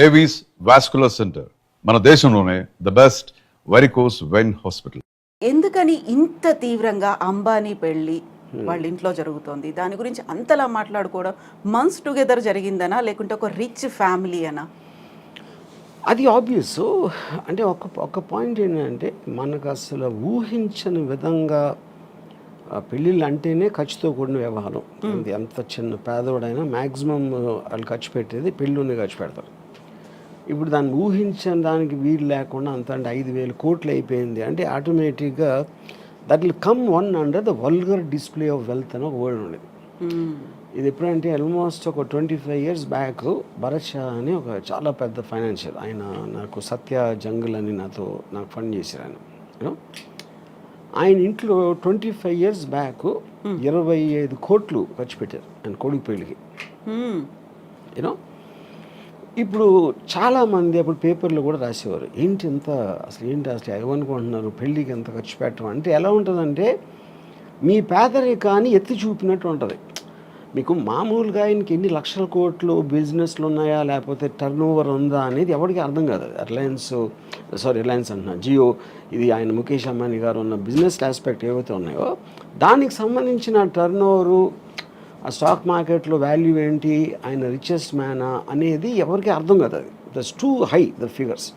Avis vascular centre మన దేశంలోనే the best varicose vein hospital. ఎందుకని ఇంత తీవ్రంగా అంబానీ పెళ్ళి వాళ్ళ ఇంట్లో జరుగుతోంది? దాని గురించి అంతలా మాట్లాడుకోవడం మంత్స్ టుగెదర్ జరిగిందనా, లేకుంటే ఒక రిచ్ ఫ్యామిలీ అనా? అది ఆబ్వియస్. అంటే ఒక పాయింట్ ఏంటంటే, మనకు అసలు ఊహించని విధంగా పెళ్ళిళ్ళు అంటేనే ఖర్చుతో కూడిన వ్యవహారం. ఎంత చిన్న పేదవాడైనా మ్యాక్సిమం వాళ్ళు ఖర్చు పెట్టేది పెళ్ళిలోనే ఖర్చు పెడతారు. ఇప్పుడు దాన్ని ఊహించని దానికి వీలు లేకుండా అంత అంటే 5,000 కోట్లు అయిపోయింది అంటే ఆటోమేటిక్గా that will come one under the vulgar display of wealth అని ఒక వర్డ్ ఉండేది. ఇది ఎప్పుడంటే ఆల్మోస్ట్ ఒక 25 years బ్యాక్ భరత్ షా అని ఒక చాలా పెద్ద ఫైనాన్షియల్ ఆయన, నాకు సత్య జంగల్ అని నాకు ఫండ్ చేశారు ఆయన. యూనో ఆయన ఇంట్లో 25 years బ్యాక్ 25 కోట్లు ఖర్చు పెట్టారు ఆయన కొడుకు పెళ్ళికి. యూనో ఇప్పుడు చాలామంది అప్పుడు పేపర్లో కూడా రాసేవారు, ఏంటి అసలు ఏమనుకుంటున్నారు పెళ్ళికి ఎంత ఖర్చు పెట్టడం అంటే. ఎలా ఉంటుందంటే మీ పేదరికాన్ని ఎత్తి చూపినట్టు ఉంటుంది. మీకు మామూలుగా ఆయనకి ఎన్ని లక్షల కోట్లు బిజినెస్లు ఉన్నాయా లేకపోతే టర్న్ ఓవర్ ఉందా అనేది ఎవరికి అర్థం కాదు. రిలయన్స్ అంటున్నా, జియో, ఇది ఆయన ముఖేష్ అంబానీ గారు ఉన్న బిజినెస్ ఆస్పెక్ట్ ఏవైతే ఉన్నాయో దానికి సంబంధించిన టర్న్ ఓవరు, ఆ స్టాక్ మార్కెట్లో వాల్యూ ఏంటి, ఆయన రిచెస్ట్ మ్యానా అనేది ఎవరికి అర్థం కాదు. అది that's two high the figures.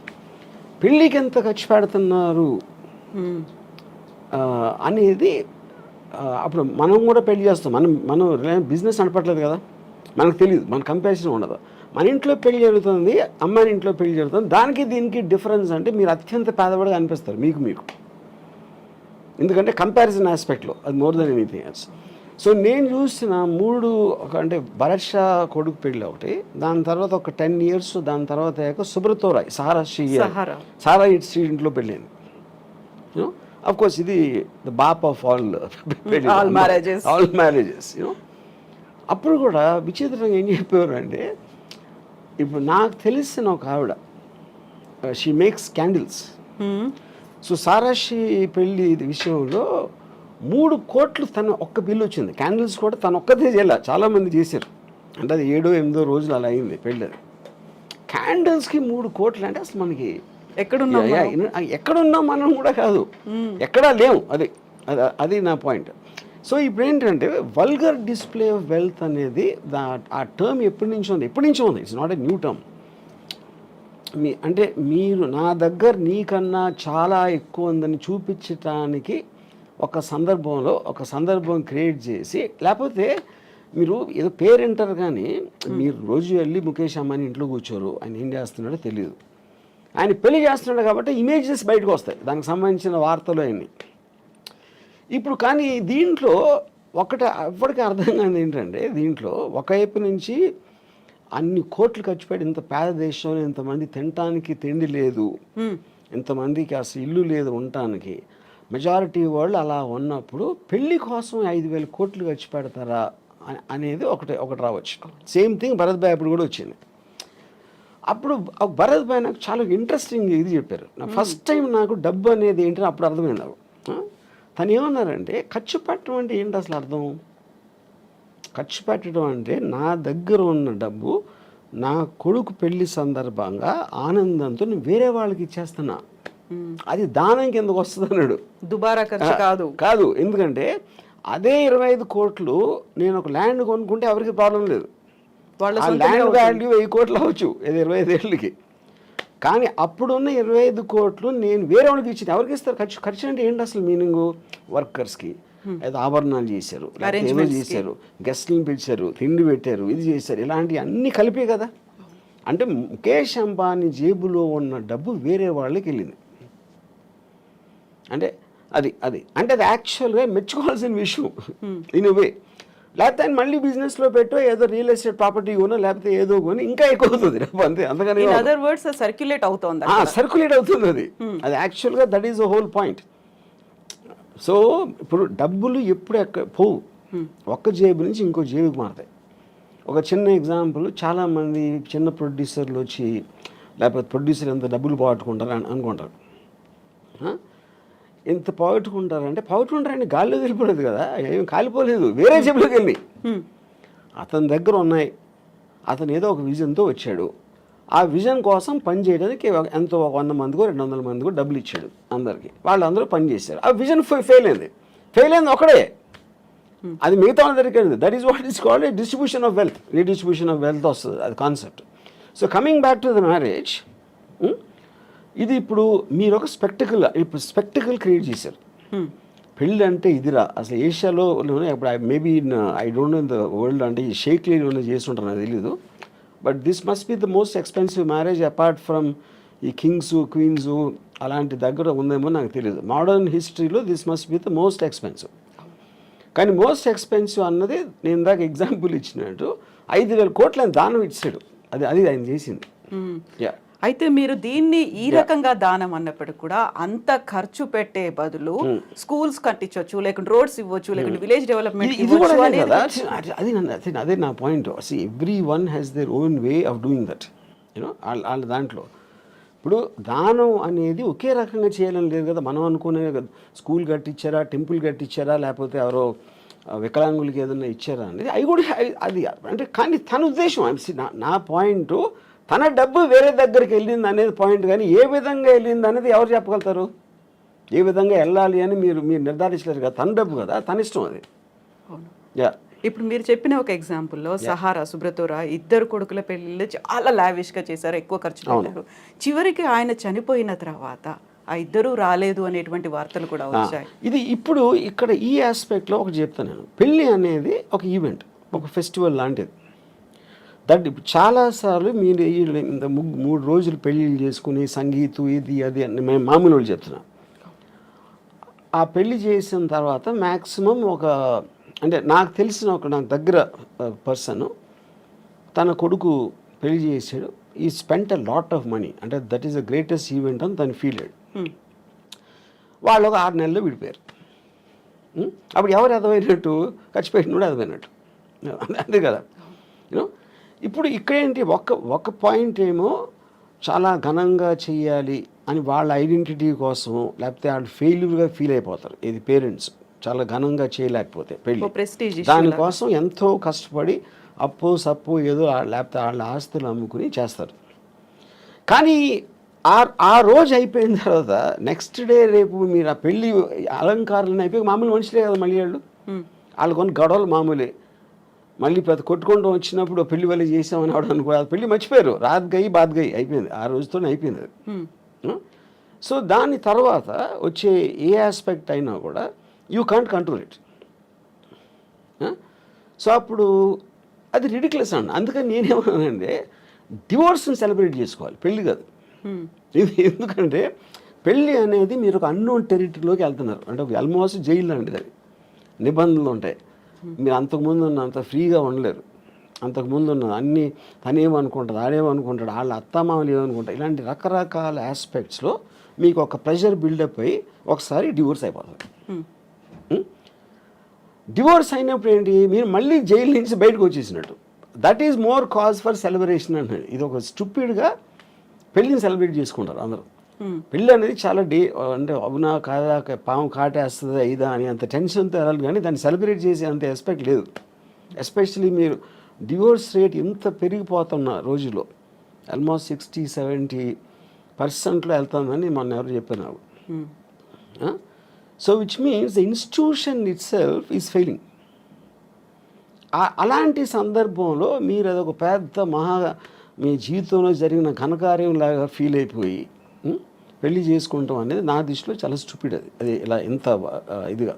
పెళ్ళికి ఎంత ఖర్చు పెడుతున్నారు అనేది అప్పుడు మనం కూడా పెళ్లి చేస్తాం. మనం బిజినెస్ నడపట్లేదు కదా, మనకు తెలియదు, మన కంపారిజన్ ఉండదు. మన ఇంట్లో పెళ్లి జరుగుతుంది, అమ్మాయి ఇంట్లో పెళ్లి జరుగుతుంది, దానికి దీనికి డిఫరెన్స్ అంటే మీరు అత్యంత పేదవాడిగా అనిపిస్తారు మీకు. ఎందుకంటే కంపారిజన్ ఆస్పెక్ట్లో అది more than anything else. So నేను చూసిన అంటే భరత్ షా కొడుకు పెళ్ళి ఒకటి, దాని తర్వాత ఒక 10 years, దాని తర్వాత సుబ్రతో రాయ్ సారా ఇంట్లో పెళ్ళింది. యూనో అఫ్ కోర్స్ ఇది ద బాప్ ఆఫ్ ఆల్ మ్యారేజెస్. యూనో అప్పుడు కూడా విచిత్రంగా ఏం చెప్పేవారు అంటే, ఇప్పుడు నాకు తెలిసిన ఒక ఆవిడ, షీ మేక్స్ క్యాండిల్స్. సో సారాషి పెళ్ళి విషయంలో 3 కోట్లు తన ఒక్క బిల్లు వచ్చింది. క్యాండిల్స్ కూడా తను ఒక్కదే చేయాల, చాలామంది చేశారు. అంటే అది 7-8 రోజులు అలా అయింది పెళ్ళి. అది క్యాండిల్స్కి 3 కోట్లు అంటే అసలు మనకి ఎక్కడున్నాం మనం కూడా కాదు, ఎక్కడా లేవు. అది నా పాయింట్. సో ఇప్పుడు ఏంటంటే వల్గర్ డిస్ప్లే ఆఫ్ వెల్త్ అనేది ఆ టర్మ్ ఎప్పటి నుంచో ఉంది. It's not a new term. అంటే మీరు నా దగ్గర నీకన్నా చాలా ఎక్కువ ఉందని చూపించటానికి ఒక సందర్భం క్రియేట్ చేసి, లేకపోతే మీరు ఏదో పేరెంటారు కానీ మీరు రోజు వెళ్ళి ముఖేష్ అంబానీ ఇంట్లో కూర్చోరు, ఆయన ఏం చేస్తున్నాడో తెలియదు. ఆయన పెళ్లి చేస్తున్నాడు కాబట్టి ఇమేజెస్ బయటకు వస్తాయి, దానికి సంబంధించిన వార్తలు అన్నీ. ఇప్పుడు కానీ దీంట్లో ఎప్పటికీ అర్థం కాదు ఏంటంటే, దీంట్లో ఒకవైపు నుంచి అన్ని కోట్లు ఖర్చు పెట్టి ఇంత పేద దేశంలో ఇంతమంది తినటానికి తిండి లేదు, ఇంతమందికి అసలు ఇల్లు లేదు ఉండటానికి, మెజారిటీ వాళ్ళు అలా ఉన్నప్పుడు పెళ్లి కోసం 5,000 కోట్లు ఖర్చు పెడతారా అనేది ఒకటి రావచ్చు. సేమ్ థింగ్ భరత్ భాయ్ అప్పుడు కూడా వచ్చింది. అప్పుడు భరత్ భాయ్ నాకు చాలా ఇంట్రెస్టింగ్ ఇది చెప్పారు. ఫస్ట్ టైం నాకు డబ్బు అనేది ఏంటని అప్పుడు అర్థమైంది. తను ఏమన్నారంటే, ఖర్చు పెట్టడం అంటే ఏంటి అసలు అర్థం? ఖర్చు పెట్టడం అంటే నా దగ్గర ఉన్న డబ్బు నా కొడుకు పెళ్లి సందర్భంగా ఆనందంతో నేను వేరే వాళ్ళకి ఇచ్చేస్తున్నా, అది దానం కిందకు వస్తుంది అన్నాడు. దుబారా ఖర్చు కాదు. ఎందుకంటే అదే 25 కోట్లు నేను ఒక ల్యాండ్ కొనుక్కుంటే ఎవరికి ప్రాబ్లం లేదు, ఆ ల్యాండ్ వాల్యూ 1000 కోట్లు అవ్వచ్చు 25 ఏళ్ళకి. కానీ అప్పుడున్న 25 కోట్లు నేను వేరే వాళ్ళకి ఇచ్చింది. ఎవరికి ఇస్తారు? ఖర్చు అంటే ఏంటి అసలు మీనింగు? వర్కర్స్కి ఏదో ఆభరణాలు చేశారు, ఏదో చేశారు, గెస్ట్లను పిలిచారు, తిండి పెట్టారు, ఇది చేశారు, ఇలాంటివి అన్నీ కలిపే కదా. అంటే ముఖేష్ అంబానీ జేబులో ఉన్న డబ్బు వేరే వాళ్ళకి వెళ్ళింది. అంటే అది అంటే అది యాక్చువల్గా మెచ్చుకోవాల్సిన విషయం ఇన్ వే. లేకపోతే ఆయన మళ్ళీ బిజినెస్లో పెట్టో ఏదో రియల్ ఎస్టేట్ ప్రాపర్టీ కొనో లేకపోతే ఏదో కొని ఇంకా ఎక్కువ అవుతుంది అంతే. అంతకని సర్క్యులేట్ అవుతుంది అది యాక్చువల్గా that is the whole point. So ఇప్పుడు డబ్బులు ఎప్పుడు పోవు, ఒక్క జేబు నుంచి ఇంకో జేబుకి మారుతాయి. ఒక చిన్న ఎగ్జాంపుల్, చాలామంది చిన్న ప్రొడ్యూసర్లు వచ్చి లేకపోతే ప్రొడ్యూసర్ ఎంత డబ్బులు పోగొట్టుకుంటారు అని అనుకుంటారు. ఎంత పోగొట్టుకుంటారంటే గాల్లో వెళ్ళిపోలేదు కదా, ఏం కాలిపోలేదు, వేరే జేబులోకి వెళ్ళి అతని దగ్గర ఉన్నాయి. అతను ఏదో ఒక విజన్తో వచ్చాడు, ఆ విజన్ కోసం పని చేయడానికి ఎంతో 100 మందికో 200 మందికో డబ్బులు ఇచ్చాడు అందరికి, వాళ్ళందరూ పని చేశారు. ఆ విజన్ ఫెయిల్ అయింది ఒకడే, అది మిగతా అందరికీ. That is what is called a distribution of wealth, redistribution of wealth వస్తుంది అది concept. So coming back to the marriage, ఇది ఇప్పుడు మీరు ఒక స్పెక్టికల్ క్రియేట్ చేశారు. పెళ్ళి అంటే ఇదిరా అసలు ఏషియాలో ఇప్పుడు maybe I don't know in the world, అంటే ఈ షేక్లీలో చేస్తుంటారు నాకు తెలీదు, but this must be the most expensive marriage apart from ఈ కింగ్స్ క్వీన్స్ అలాంటి దగ్గర ఉందేమో నాకు తెలియదు. మోడర్న్ హిస్టరీలో this must be the most expensive. కానీ మోస్ట్ ఎక్స్పెన్సివ్ అన్నది నేను ఇందాక ఎగ్జాంపుల్ ఇచ్చినట్టు 5,000 కోట్ల దానం ఇచ్చాడు, అది ఆయన చేసింది. యా, అయితే మీరు దీన్ని ఈ రకంగా దానం అన్నప్పటికీ కూడా అంత ఖర్చు పెట్టే బదులు స్కూల్స్ కట్టించవచ్చు, లేకుంటే రోడ్స్ ఇవ్వచ్చు, లేకుంటే విలేజ్ డెవలప్మెంట్ ఇది కూడా కదా, అదే నా point. Every one has their own way of doing that, you know. వాళ్ళ దాంట్లో ఇప్పుడు దానం అనేది ఒకే రకంగా చేయాలని లేదు కదా. మనం అనుకునే స్కూల్ కట్టించారా, టెంపుల్ కట్టించారా, లేకపోతే ఎవరో వికలాంగులకి ఏదైనా ఇచ్చారా అనేది అవి కూడా అది అంటే. కానీ తన ఉద్దేశం, నా పాయింట్, తన డబ్బు వేరే దగ్గరికి వెళ్ళింది అనేది పాయింట్. కానీ ఏ విధంగా వెళ్ళింది అనేది ఎవరు చెప్పగలుగుతారు? ఏ విధంగా వెళ్ళాలి అని మీరు నిర్ధారించలేరు కదా. తన డబ్బు కదా, తన ఇష్టం అది. యా, ఇప్పుడు మీరు చెప్పిన ఒక ఎగ్జాంపుల్లో సహారా, సుబ్రతోరా ఇద్దరు కొడుకుల పెళ్ళిళ్ళు చాలా లావిష్గా చేశారు, ఎక్కువ ఖర్చు పెట్టారు. చివరికి ఆయన చనిపోయిన తర్వాత ఆ ఇద్దరు రాలేదు అనేటువంటి వార్తలు కూడా వచ్చాయి. ఇది ఇప్పుడు ఇక్కడ ఈ ఆస్పెక్ట్లో ఒకటి చెప్తాను నేను. పెళ్ళి అనేది ఒక ఈవెంట్, ఒక ఫెస్టివల్ లాంటిది. దట్ చాలాసార్లు మీరు ఇంత 3 రోజులు పెళ్ళిళ్ళు చేసుకుని సంగీతం ఇది అది అని మేము మామూలు వాళ్ళు చెప్తున్నాం. ఆ పెళ్ళి చేసిన తర్వాత మ్యాక్సిమం ఒక, అంటే నాకు తెలిసిన నాకు దగ్గర పర్సన్ తన కొడుకు పెళ్లి చేసాడు. ఈ spent a lot of money, అంటే that is the greatest event అని తను ఫీల్ అయ్యాడు. వాళ్ళు ఒక 6 నెలల్లో విడిపోయారు. అప్పుడు ఎవరు ఎదవైనట్టు? ఖర్చు పెట్టినప్పుడు ఎదవైనట్టు, అంతే కదా, యూనో. ఇప్పుడు ఇక్కడేంటి, ఒక పాయింట్ ఏమో చాలా ఘనంగా చెయ్యాలి అని వాళ్ళ ఐడెంటిటీ కోసం, లేకపోతే వాళ్ళు ఫెయిల్యూర్గా ఫీల్ అయిపోతారు. ఇది పేరెంట్స్ చాలా ఘనంగా చేయలేకపోతే పెళ్ళి, దానికోసం ఎంతో కష్టపడి అప్పు సప్పు ఏదో లేకపోతే వాళ్ళ ఆస్తులు అమ్ముకుని చేస్తారు. కానీ ఆ రోజు అయిపోయిన తర్వాత నెక్స్ట్ డే రేపు మీరు ఆ పెళ్ళి అలంకారాలను అయిపోయి మామూలు మనుషులే కదా మళ్ళీ వాళ్ళు కొన్ని గొడవలు మామూలే. మళ్ళీ పెద్ద కొట్టుకుంటూ వచ్చినప్పుడు పెళ్లి వల్ల చేసామని అవడం అనుకో, పెళ్ళి మర్చిపోయారు, రాత్గయి బాద్గయి అయిపోయింది, ఆ రోజుతోనే అయిపోయింది అది. సో దాని తర్వాత వచ్చే ఏ ఆస్పెక్ట్ అయినా కూడా you can't control it. So అప్పుడు అది రిడిక్యులస్ అండి. అందుకని నేనేమన్నానంటే డివోర్స్ని సెలబ్రేట్ చేసుకోవాలి, పెళ్ళి కాదు. ఎందుకంటే పెళ్ళి అనేది మీరు ఒక అన్నోన్ టెరిటరీలోకి వెళ్తున్నారు, అంటే ఆల్మోస్ట్ జైలు లాంటిది. అది నిబంధనలు ఉంటాయి. మీరు అంతకుముందు అంత ఫ్రీగా ఉండలేరు. అంతకుముందు ఉన్న అన్నీ తనేమనుకుంటుంది, ఆడేమనుకుంటాడు, వాళ్ళ అత్తమామలు ఏమనుకుంటారు, ఇలాంటి రకరకాల ఆస్పెక్ట్స్లో మీకు ఒక ప్రెషర్ బిల్డప్ అయ్యి ఒకసారి డివోర్స్ అయిపోతుంది. డివోర్స్ అయినప్పుడు ఏంటి, మీరు మళ్ళీ జైలు నుంచి బయటకు వచ్చేసినట్టు. That is more cause for celebration అనేది. ఇది ఒక స్టూపిడ్గా పెళ్ళిని సెలబ్రేట్ చేసుకుంటారు అందరూ. పెళ్ళి అనేది చాలా అంటే అవునా కాదా, పాము కాటేస్తుందా ఇదా అని అంత టెన్షన్తో వెళ్ళాలి. కానీ దాన్ని సెలబ్రేట్ చేసే అంత ఎస్పెక్ట్ లేదు. ఎస్పెషలీ మీరు డివోర్స్ రేట్ ఎంత పెరిగిపోతున్న రోజులో, ఆల్మోస్ట్ 60-70% వెళ్తుందని మొన్న ఎవరు చెప్పారు నాకు. So which means the institution it self is failing. అలాంటి సందర్భంలో మీరు అదొక పెద్ద మీ జీవితంలో జరిగిన ఘనకార్యం లాగా ఫీల్ అయిపోయి పెళ్లి చేసుకుంటాం అనేది నా దృష్టిలో చాలా స్టూపిడ్. అది ఇలా ఎంత ఇదిగా